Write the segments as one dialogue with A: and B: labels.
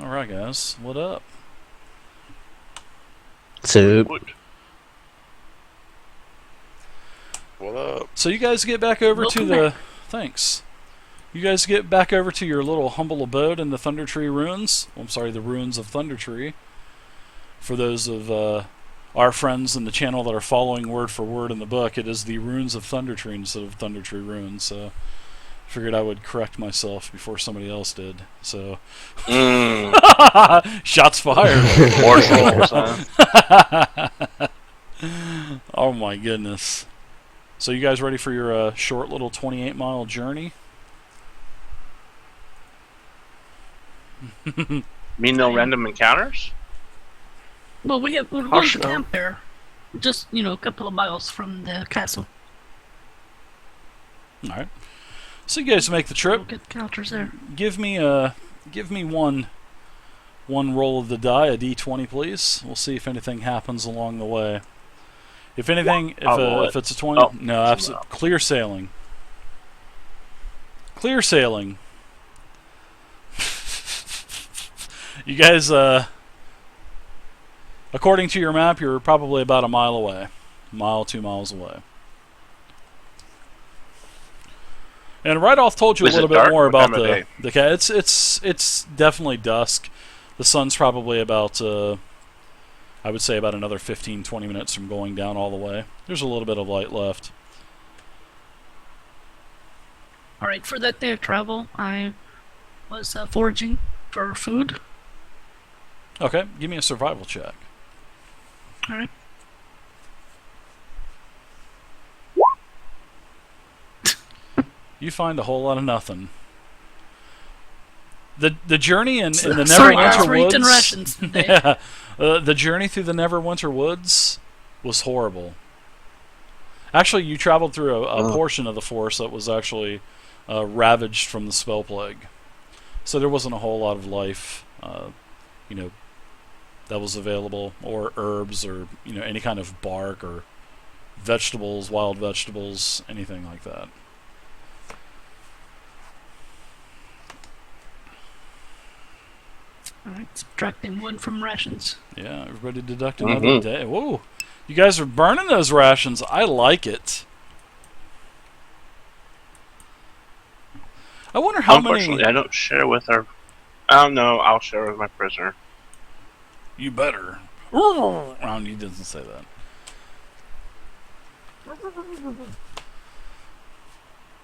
A: Alright, guys. What up?
B: So,
C: What up?
A: So you guys get back over to
D: Welcome
A: the...
D: back.
A: Thanks. You guys get back over to your little humble abode in the Thunder Tree Ruins. Well, I'm sorry, the Ruins of Thunder Tree. For those of our friends in the channel that are following word for word in the book, it is the Ruins of Thunder Tree instead of Thunder Tree Ruins. So figured I would correct myself before somebody else did. So shots fired.
C: More trolls, huh?
A: Oh my goodness. So you guys ready for your short little 28-mile journey?
C: Mean no random encounters?
D: Well, we're going to camp there. Just, a couple of miles from the castle.
A: Alright. So you guys make the trip.
D: We'll get encounters there.
A: Give me one roll of the die, a d20 please. We'll see if anything happens along the way. If anything, if it's a 20,
C: Oh.
A: no, absolutely clear sailing. Clear sailing. You guys, according to your map, you're probably about a mile away. A mile, 2 miles away. And Rydoth told you a little bit more about the cat. It's definitely dusk. The sun's probably about I would say about another 15-20 minutes from going down all the way. There's a little bit of light left.
D: Alright, for that day of travel, I was foraging for food.
A: Okay, give me a survival check.
D: Alright.
A: You find a whole lot of nothing. The journey in the
D: Sorry,
A: Neverwinter
D: we're eating
A: Woods.
D: rations today.
A: Yeah, the journey through the Neverwinter Woods was horrible. Actually, you traveled through a portion of the forest that was actually ravaged from the spell plague, so there wasn't a whole lot of life, that was available, or herbs, or any kind of bark or vegetables, wild vegetables, anything like that.
D: Alright, subtracting wood from rations.
A: Yeah, everybody deduct another day. Whoa, you guys are burning those rations. I like it. I wonder how
C: Unfortunately, I don't share with her. I don't know. I'll share with my prisoner.
A: You better. Oh, he doesn't say that.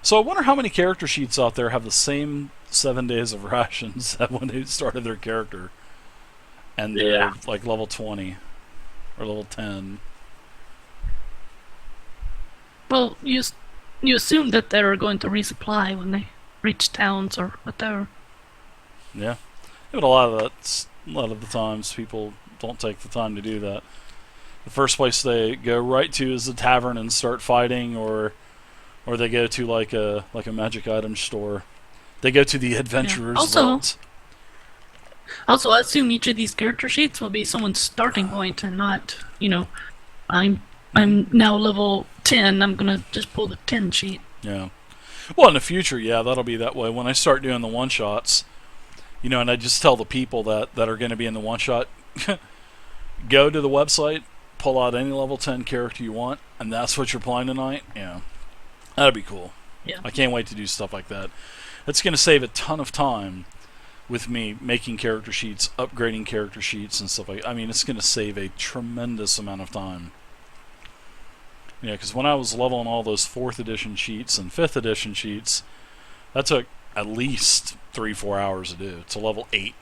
A: So I wonder how many character sheets out there have the same 7 days of rations that when they started their character, and they're like level 20 or level 10.
D: Well, you assume that they're going to resupply when they reach towns or whatever.
A: Yeah, but a lot of the times people don't take the time to do that. The first place they go right to is the tavern and start fighting, or they go to like a magic item store. They go to the adventurer's vault.
D: Also, I assume each of these character sheets will be someone's starting point, and not, I'm now level 10. I'm gonna just pull the 10 sheet.
A: Yeah. Well, in the future, yeah, that'll be that way. When I start doing the one shots, and I just tell the people that are going to be in the one shot, go to the website, pull out any level 10 character you want, and that's what you're playing tonight. Yeah, that'd be cool.
D: Yeah.
A: I can't wait to do stuff like that. It's going to save a ton of time with me making character sheets, upgrading character sheets, and stuff like that. I mean, it's going to save a tremendous amount of time. Yeah, because when I was leveling all those 4th edition sheets and 5th edition sheets, that took at least 3-4 hours to do. To level 8,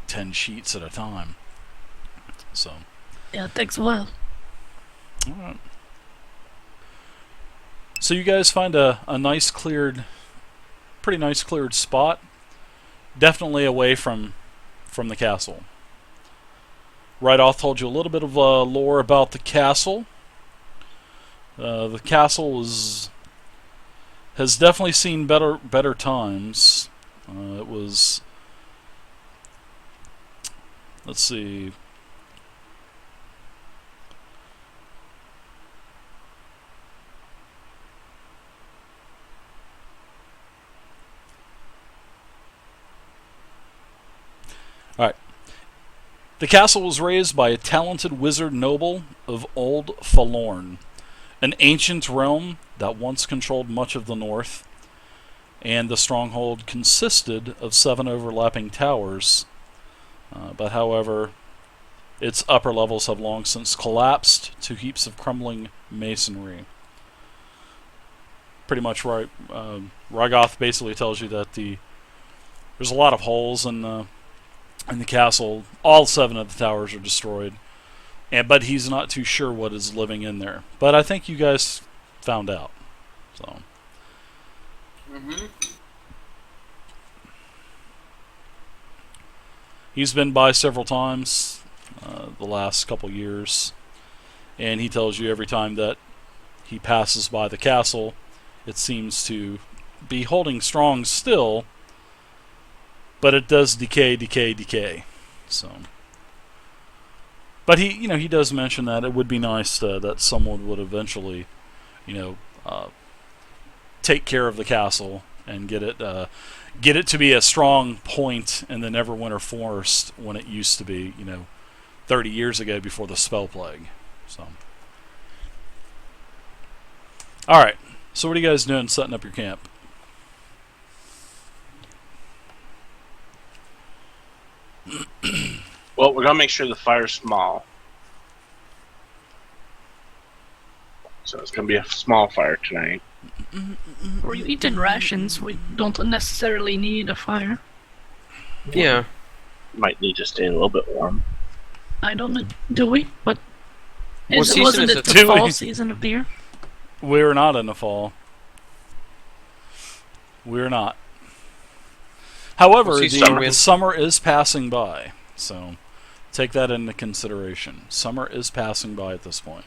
A: 10 sheets at a time. So.
D: Yeah, it takes a while.
A: Alright. So you guys find a pretty nice cleared spot. Definitely away from the castle. Rydoth told you a little bit of lore about the castle. The castle has definitely seen better times. It was, let's see, Alright, The castle was raised by a talented wizard noble of Old Falorn, an ancient realm that once controlled much of the north, and the stronghold consisted of 7 overlapping towers, but however, its upper levels have long since collapsed to heaps of crumbling masonry. Pretty much right. Rygoth basically tells you that there's a lot of holes in the castle. All 7 of the towers are destroyed, but he's not too sure what is living in there. But I think you guys found out. So. He's been by several times the last couple years, and he tells you every time that he passes by the castle, it seems to be holding strong still, but it does decay. So, but he does mention that it would be nice that someone would eventually, take care of the castle and get it to be a strong point in the Neverwinter Forest when it used to be, 30 years ago before the spell plague. So, all right. So what are you guys doing setting up your camp?
C: Well, we're gonna make sure the fire's small. So it's gonna be a small fire tonight.
D: We're eating rations. We don't necessarily need a fire.
B: Yeah.
C: Might need to stay a little bit warm.
D: I don't know. Do we? What?
B: What season
D: Wasn't
B: is
D: it
B: it?
D: the
A: Do we?
D: fall season of the year?
A: We're not in the fall. We're not. However,
B: What
A: the
B: season are we in?
A: summer is passing by, so take that into consideration. Summer is passing by at this point.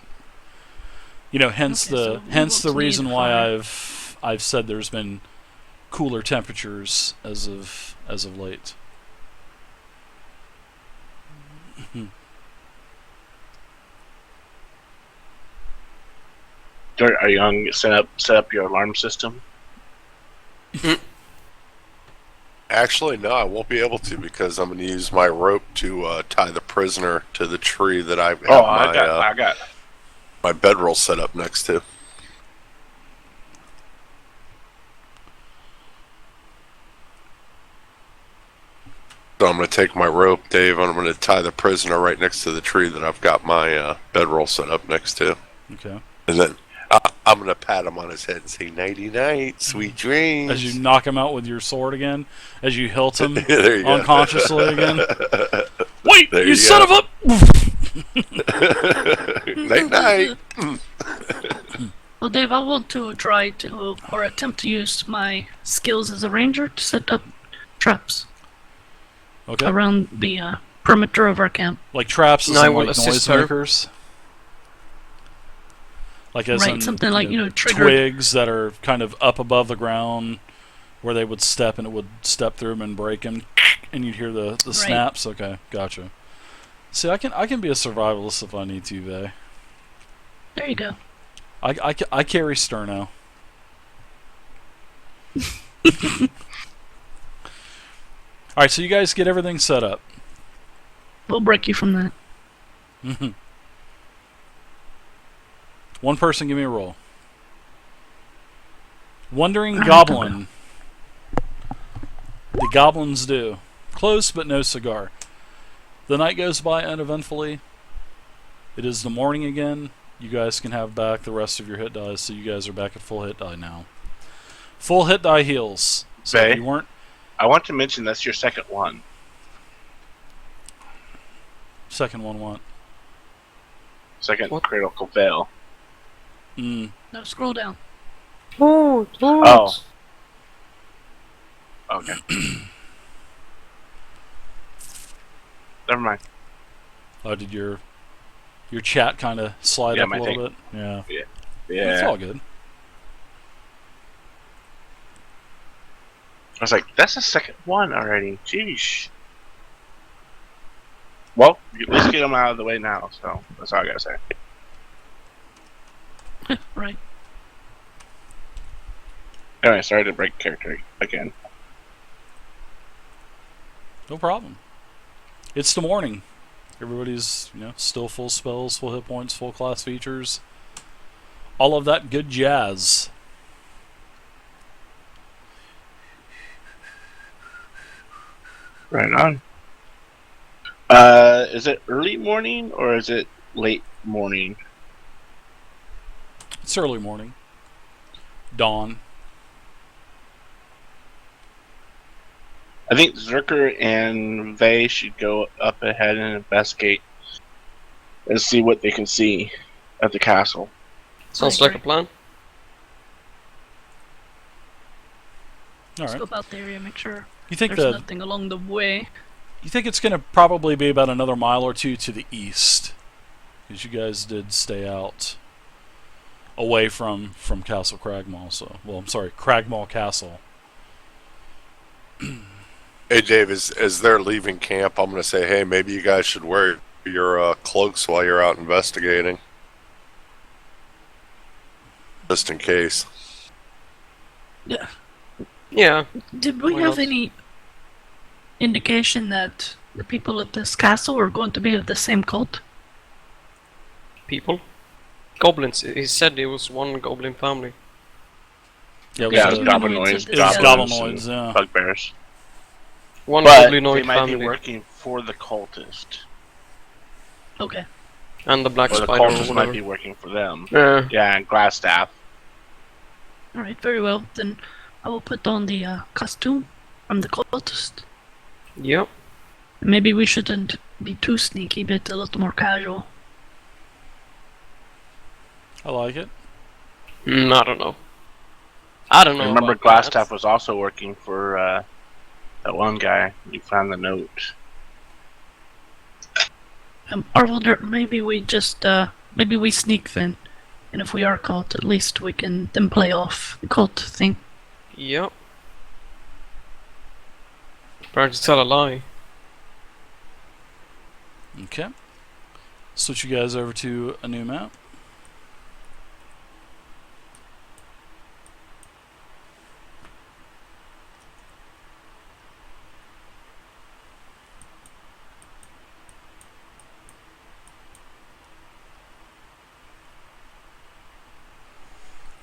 A: Hence
D: Okay, so we
A: hence the
D: won't need
A: reason
D: a
A: why
D: fire.
A: I've said there's been cooler temperatures as of late.
C: Dirt, are you gonna set up your alarm system?
E: Actually, no, I won't be able to because I'm going to use my rope to tie the prisoner to the tree that I have
C: I got.
E: my bedroll set up next to. So I'm going to take my rope, Dave, and I'm going to tie the prisoner right next to the tree that I've got my bedroll set up next to.
A: Okay.
E: And then I'm going to pat him on his head and say, nighty-night, sweet dreams.
A: As you knock him out with your sword again, as you hilt him
E: There you go.
A: unconsciously again. Wait,
E: There
A: you
E: you
A: son
E: go.
A: of a!
E: Night-night.
D: Well, Dave, I want to try to, or attempt to use my skills as a ranger to set up traps
A: Okay.
D: around the perimeter of our camp.
A: Like traps as
B: No, I
A: in
B: will
A: like
B: assist her.
A: noisemakers. Like as
D: Right,
A: in,
D: something like, trigger.
A: twigs that are kind of up above the ground where they would step and it would step through them and break them, and you'd hear the snaps. Okay, gotcha. See, I can be a survivalist if I need to, Vay.
D: There you go.
A: I carry Sterno. Alright, so you guys get everything set up.
D: We'll break you from that.
A: One person give me a roll. Wandering
D: Alright,
A: Goblin. The goblins do. Close but no cigar. The night goes by uneventfully. It is the morning again. You guys can have back the rest of your hit dice, so you guys are back at full hit die now. Full hit die heals. So
C: Vay?
A: you weren't...
C: I want to mention that's your second one.
A: Second one what?
C: Second
B: What?
C: critical fail.
A: Mm.
D: No, scroll down.
C: Oh. Okay. Never mind.
A: Oh, did your chat kind of slide
C: Yeah,
A: up a
C: my
A: little
C: thing.
A: bit? Yeah.
C: Yeah.
A: It's all good.
C: I was like, that's the second one already. Jeez. Well, let's get them out of the way now, so that's all I gotta say.
D: Right.
C: Anyway, sorry to break character again.
A: No problem. It's the morning. Everybody's, still full spells, full hit points, full class features. All of that good jazz.
C: Right on. Is it early morning or is it late morning?
A: It's early morning. Dawn.
C: I think Zerker and Vey should go up ahead and investigate and see what they can see at the castle.
B: Sounds like a plan.
A: All right.
D: Scope out the area, make sure
A: You think
D: there's nothing along the way.
A: You think it's going to probably be about another mile or two to the east, because you guys did stay out away from Castle Cragmaw. So, well, I'm sorry, Cragmaw Castle.
E: Hey, Dave, as they're leaving camp, I'm going to say, hey, maybe you guys should wear your cloaks while you're out investigating. Just in case.
D: Yeah.
B: Yeah.
D: Did we
B: Why
D: have
B: not?
D: any indication that the people at this castle are going to be of the same cult?
B: People? Goblins. He said it was one goblin family.
A: Yeah,
C: Yeah,
A: it
C: it's
A: was,
C: goblinoids,
A: it was
C: goblins,
A: goblinoids, yeah.
C: bugbears.
B: One
C: But
B: goblinoid
C: they might
B: family.
C: be working for the cultist.
D: Okay.
B: And the black
C: Or the
B: spider or
C: cultist
B: whatever.
C: might be working for them.
B: Yeah.
C: Yeah, and Glassstaff.
D: Alright, very well. Then I will put on the costume from the cultist.
B: Yep.
D: Maybe we shouldn't be too sneaky, but a little more casual.
A: I like it.
B: I don't know. I don't know.
C: I remember
B: about
C: Glassstaff
B: that.
C: was also working for that one guy. You found the note.
D: Or wonder, maybe we just, maybe we sneak then. And if we are caught, at least we can then play off the cult thing.
B: Yep. Better to tell a lie.
A: Okay. Switch you guys over to a new map.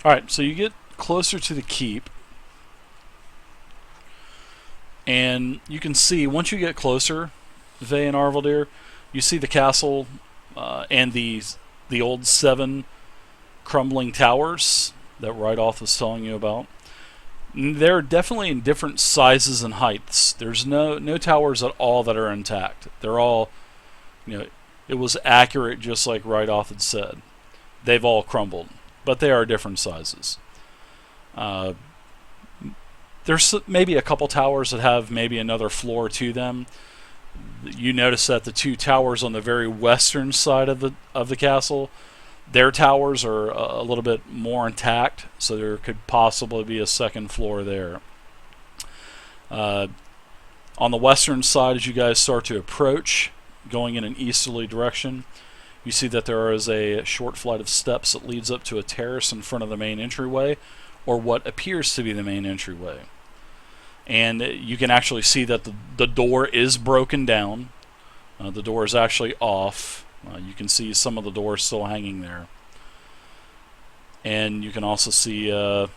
A: Alright, so you get closer to the keep, and you can see, once you get closer, Vey and Arvaldir, you see the castle and the old 7 crumbling towers that Rydoth was telling you about. They're definitely in different sizes and heights. There's no towers at all that are intact. They're all, it was accurate just like Rydoth had said. They've all crumbled, but they are different sizes. There's maybe a couple towers that have maybe another floor to them. You notice that the 2 towers on the very western side of the castle, their towers are a little bit more intact, so there could possibly be a second floor there. On the western side, as you guys start to approach, going in an easterly direction, you see that there is a short flight of steps that leads up to a terrace in front of the main entryway, or what appears to be the main entryway. And you can actually see that the door is broken down. The door is actually off. You can see some of the doors still hanging there. And you can also see a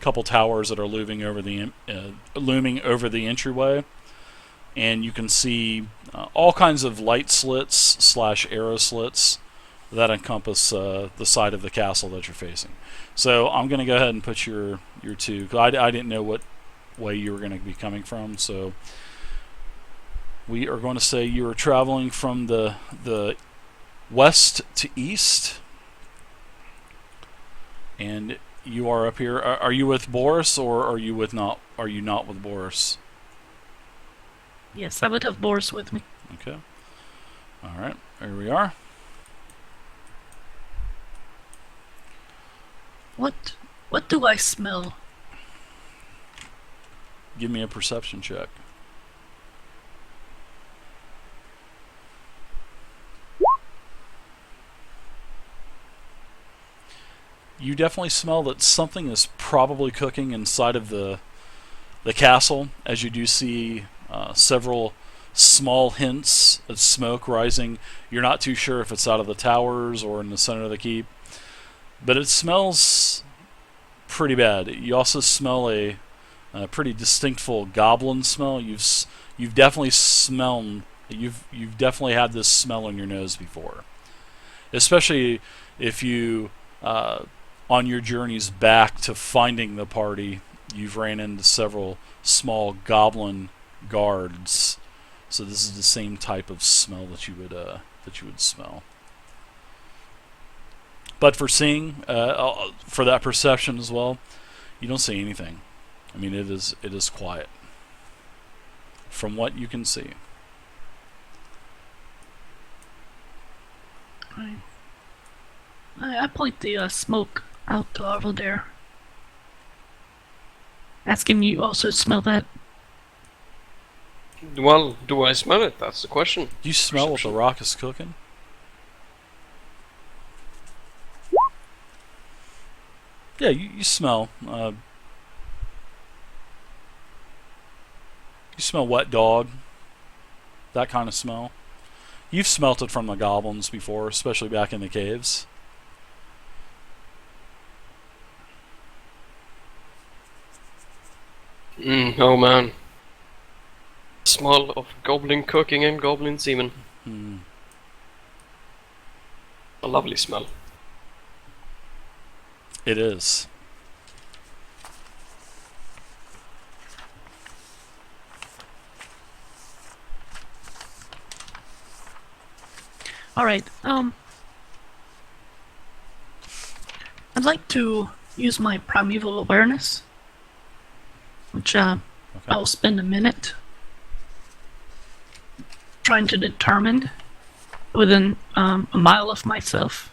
A: couple towers that are looming over the entryway. And you can see all kinds of light slits / arrow slits that encompass the side of the castle that you're facing. So I'm going to go ahead and put your 2. 'Cause I didn't know what way you were going to be coming from, so we are going to say you are traveling from the west to east, and you are up here. Are you with Boris, or are you not with Boris?
D: Yes, I would have Boris with me.
A: Okay. All right. Here we are.
D: What do I smell?
A: Give me a perception check. You definitely smell that something is probably cooking inside of the castle, as you do see several small hints of smoke rising. You're not too sure if it's out of the towers or in the center of the keep, but it smells pretty bad. You also smell a pretty distinctful goblin smell. You've definitely smelled. You've definitely had this smell in your nose before, especially if you on your journeys back to finding the party, you've ran into several small goblin guards. So this is the same type of smell that you would smell. But for seeing, for that perception as well, you don't see anything. I mean, it is quiet from what you can see.
D: Right. I point the smoke out to Owlbear. Ask him you also smell that.
B: Well, do I smell it? That's the question.
A: Do you smell what the rock is cooking? Yeah, you smell. You smell wet dog. That kind of smell. You've smelt it from the goblins before, especially back in the caves.
B: Oh man. Smell of goblin cooking and goblin semen.
A: Hmm.
B: A lovely smell.
A: It is.
D: Alright, I'd like to use my primeval awareness, which I'll spend a minute trying to determine within a mile of myself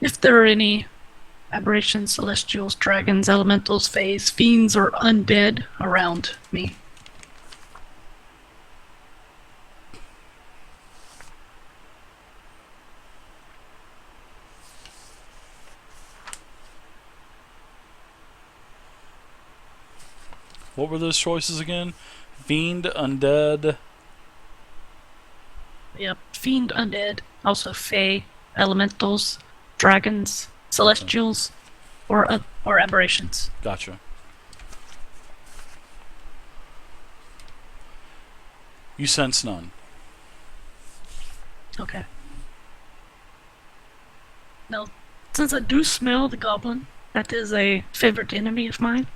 D: if there are any aberrations, celestials, dragons, elementals, fays, fiends, or undead around me.
A: What were those choices again? Fiend, undead.
D: Yep, fiend, undead, also fae, elementals, dragons, celestials, or aberrations.
A: Gotcha. You sense none.
D: Okay. Now, since I do smell the goblin, that is a favorite enemy of mine,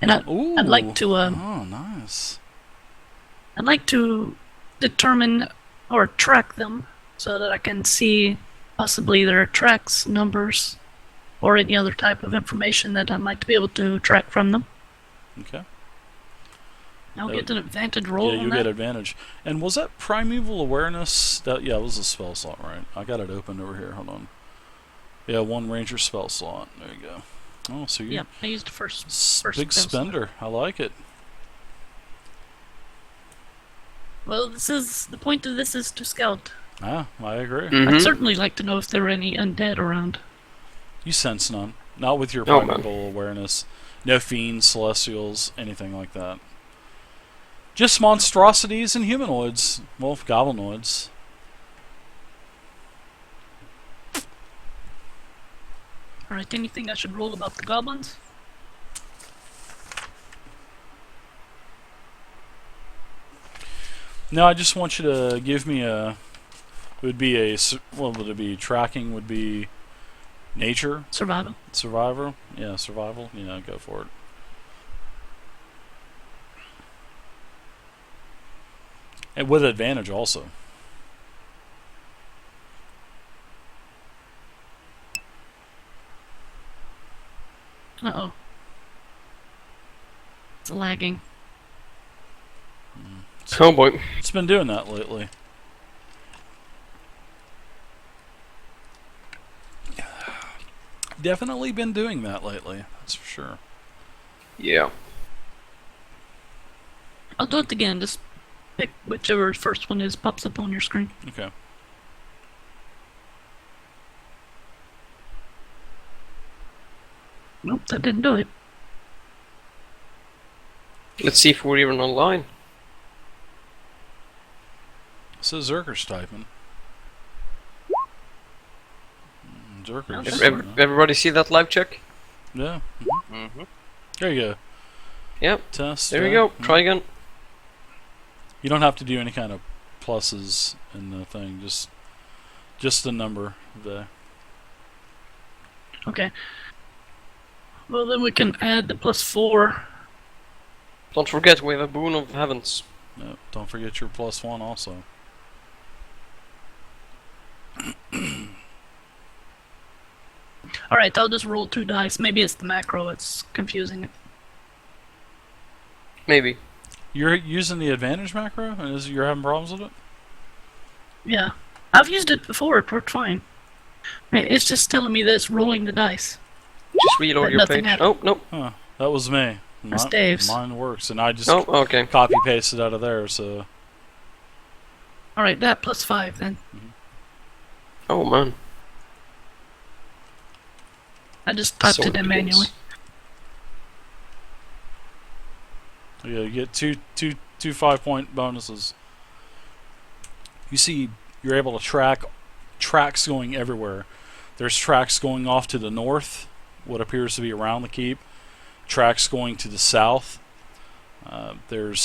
D: and I'd like to
A: Oh, nice.
D: I'd like to determine or track them so that I can see possibly their tracks, numbers, or any other type of information that I might be able to track from them.
A: Okay.
D: I'll get an advantage roll
A: Yeah,
D: on
A: you
D: that.
A: get advantage. And was that primeval awareness? Yeah, it was a spell slot, right? I got it open over here. Hold on. Yeah, one ranger spell slot. There you go. Oh, so you
D: Yep, I used the first
A: big
D: spell slot.
A: spender. I like it.
D: Well, the point of this is to scout.
A: Ah, I agree.
D: I'd certainly like to know if there are any undead around.
A: You sense none. Not with your
B: Oh, man.
A: primeval awareness. No fiends, celestials, anything like that. Just monstrosities and humanoids. Well, goblinoids.
D: Alright, anything I should roll about the goblins?
A: No, I just want you to give me a. It would be a. What would it be? Tracking would be nature?
D: Survival.
A: Survivor? Yeah, survival. Yeah, go for it. And with advantage also.
D: Uh-oh. It's lagging.
B: Oh boy.
A: It's been doing that lately. Definitely been doing that lately. That's for sure.
B: Yeah.
D: I'll do it again, just pick whichever first one is, pops up on your screen.
A: Okay.
D: Nope, that didn't do it.
B: Let's see if we're even online.
A: So Zerker's typing. Zerker's.
B: Everybody see that live check?
A: Yeah.
C: Mm-hmm.
A: There you go.
B: Yep.
A: Test.
B: There we go. Try again.
A: You don't have to do any kind of pluses in the thing. Just the number there.
D: Okay. Well, then we can add the +4.
B: Don't forget, we have a boon of heavens.
A: No, don't forget your +1 also.
D: Alright, I'll just roll 2 dice. Maybe it's the macro, it's confusing it.
B: Maybe.
A: You're using the advantage macro, and you're having problems with it?
D: Yeah. I've used it before, it worked fine. It's just telling me that it's rolling the dice.
B: Just reload
D: But
B: your
D: nothing
B: page.
D: happened.
B: Oh, no.
A: Huh. That was me.
D: That's Dave's.
A: Mine works, and I just
B: Oh, okay.
A: copy pasted out of there, so...
D: Alright, that +5 then.
B: Oh, man.
D: I just typed
B: So
D: it in manually.
A: Yeah, you get two 5-point bonuses. You see, you're able to track tracks going everywhere. There's tracks going off to the north, what appears to be around the keep. Tracks going to the south. You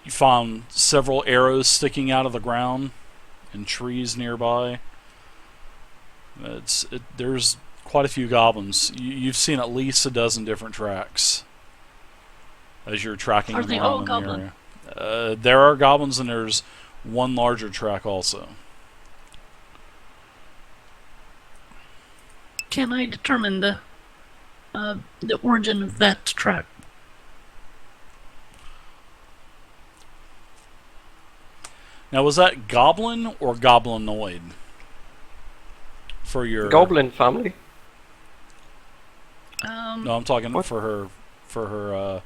A: found several arrows sticking out of the ground and trees nearby. There's quite a few goblins. You've seen at least a dozen different tracks as you're tracking
D: Are
A: them
D: they
A: around
D: all
A: in
D: goblin?
A: the area. There are goblins, and there's one larger track also.
D: Can I determine the origin of that track?
A: Now, was that goblin or goblinoid? For your
B: Goblin family.
A: No, I'm talking
B: What?
A: for her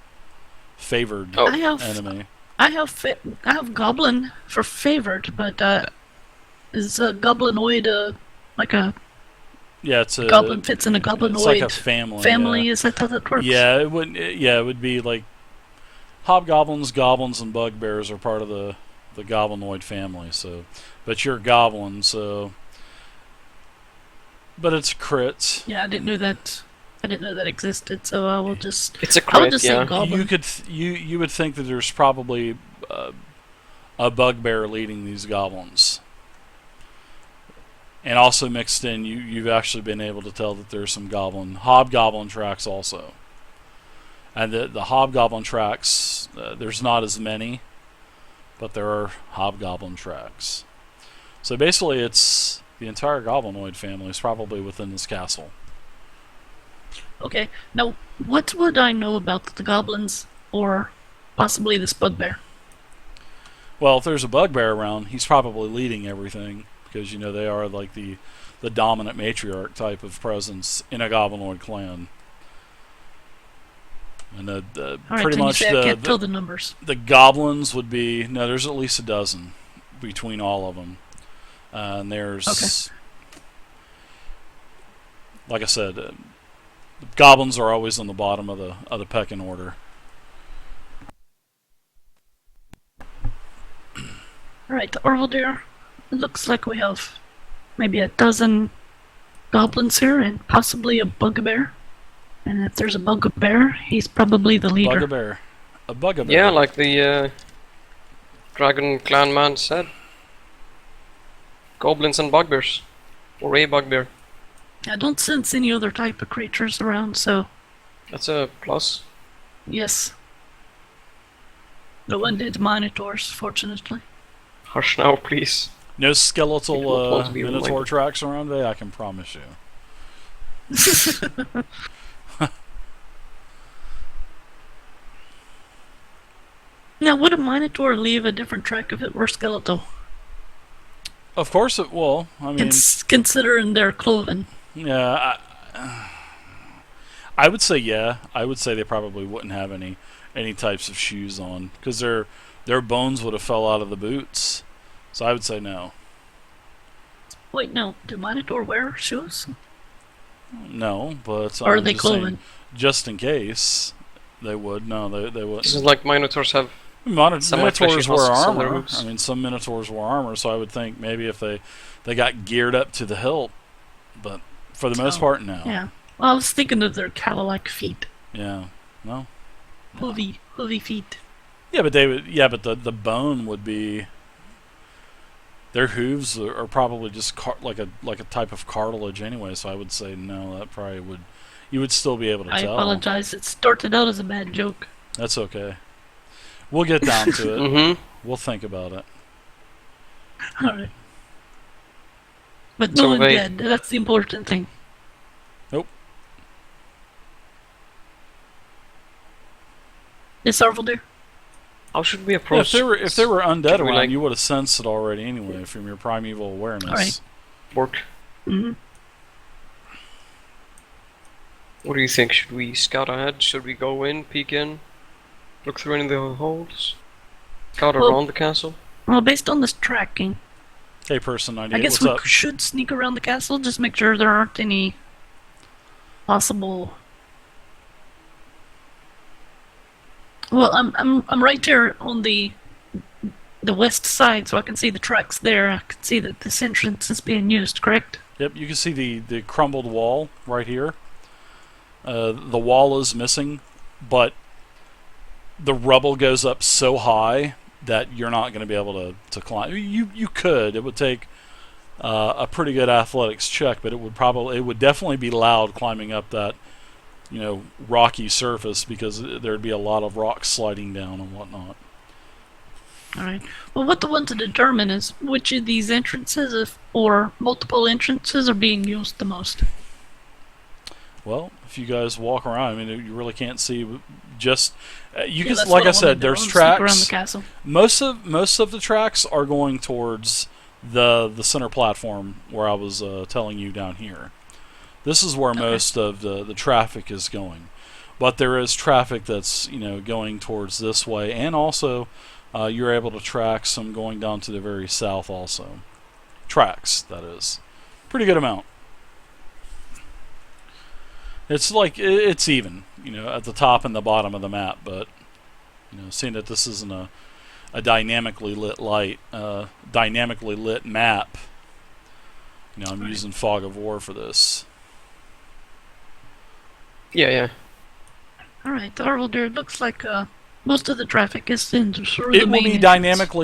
A: favored
B: Oh.
D: I have
A: enemy.
D: I have goblin for favored, but is a goblinoid like a
A: Yeah, it's a
D: goblin fits in a goblinoid
A: It's like a family.
D: family? Is that how that works?
A: Yeah, it would. Yeah, it would be like hobgoblins, goblins, and bugbears are part of the goblinoid family. So, but you're a goblin, so. But it's crits.
D: Yeah, I didn't know that. I didn't know that existed. So I will just.
B: It's a
D: I'll
B: crit,
D: just
B: yeah.
D: say goblin.
A: You could you would think that there's probably a bugbear leading these goblins, and also mixed in, you've actually been able to tell that there's some hobgoblin tracks also, and the hobgoblin tracks there's not as many, but there are hobgoblin tracks. So basically, it's the entire goblinoid family is probably within this castle.
D: Okay. Now, what would I know about the goblins or possibly this bugbear?
A: Well, if there's a bugbear around, he's probably leading everything, because they are like the dominant matriarch type of presence in a goblinoid clan. And
D: All right,
A: pretty
D: then
A: much
D: you say I can't tell the numbers.
A: the goblins would be there's at least a dozen between all of them, and there's like I said, the goblins are always on the bottom of the pecking order.
D: Alright, Orvaldir. It looks like we have maybe a dozen goblins here and possibly a bugbear. And if there's a bugbear, he's probably the leader.
A: A bugbear.
B: Yeah, like the Dragon Clan man said. Goblins and bugbears. Or a bugbear.
D: I don't sense any other type of creatures around, so
B: That's a plus.
D: yes. No undead minotaurs, fortunately.
B: Hush now, please.
A: No
B: You don't
A: skeletal
B: want to be
A: minotaur
B: reminded.
A: tracks around there, I can promise you.
D: Now, would a minotaur leave a different track if it were skeletal?
A: Of course it will. I mean,
D: Considering their clothing.
A: yeah, I would say yeah. I would say they probably wouldn't have any types of shoes on, because their bones would have fell out of the boots. So I would say no.
D: Wait, no. Do minotaur wear shoes?
A: No, but
D: Or are
A: I'm
D: they
A: just saying,
D: clothing?
A: just in case, They would. No, they would.
B: Isn't like Minotaurs have
A: Minotaurs
B: semi-fleshy
A: wear
B: husks on their
A: armor.
B: hooves.
A: I mean, some Minotaurs wear armor, so I would think maybe if they got geared up to the hilt, but for the most part, no.
D: Yeah. Well, I was thinking of their cattle-like feet.
A: Yeah. No.
D: Hoovy feet.
A: Yeah, but they would. Yeah, but the bone would be. Their hooves are probably just like a type of cartilage anyway. So I would say no. That probably would. You would still be able to
D: I
A: tell.
D: apologize. It started out as a bad joke.
A: That's okay. We'll get down to it.
B: Mm-hmm.
A: We'll think about it.
D: Alright. But
B: So
D: no one
B: they-
D: dead. That's the important thing.
A: Nope.
D: This Arvaldir?
B: How should we
A: Yeah,
B: approach?
A: if there were undead
B: Should we,
A: around,
B: like-
A: you would have sensed it already anyway from your primeval awareness.
D: Alright.
B: work?
D: Mm-hmm.
B: What do you think? Should we scout ahead? Should we go in, peek in, look through any of the holes, scout
D: Well-
B: around the castle?
D: Well, based on this tracking,
A: Hey, person 98,
D: I guess
A: what's
D: we
A: up?
D: should sneak around the castle, just make sure there aren't any possible. Well, I'm right here on the west side, so I can see the tracks there. I can see that this entrance is being used. Correct?
A: Yep, you can see the crumbled wall right here. The wall is missing, but the rubble goes up so high that you're not going to be able to climb. You could. It would take a pretty good athletics check, but it would definitely be loud climbing up that rocky surface because there'd be a lot of rocks sliding down and whatnot.
D: All right. Well, what they want to determine is which of these entrances, or multiple entrances, are being used the most.
A: Well, if you guys walk around, I mean, you really can't see. Just you
D: Yeah,
A: can,
D: that's
A: like
D: what
A: I
D: wanna
A: said,
D: do.
A: there's
D: I wanna sneak around the
A: tracks.
D: castle.
A: Most of the tracks are going towards the center platform where I was telling you down here. This is where most of the traffic is going, but there is traffic that's going towards this way, and also you're able to track some going down to the very south also. Tracks, that is, pretty good amount. It's like it's even, at the top and the bottom of the map, but seeing that this isn't a dynamically lit dynamically lit map, I'm using Fog of War for this.
B: Yeah.
D: All right, Arvaldir. Looks like most of the traffic is in through
A: It
D: the
A: will
D: main
A: be
D: entrance.
A: dynamically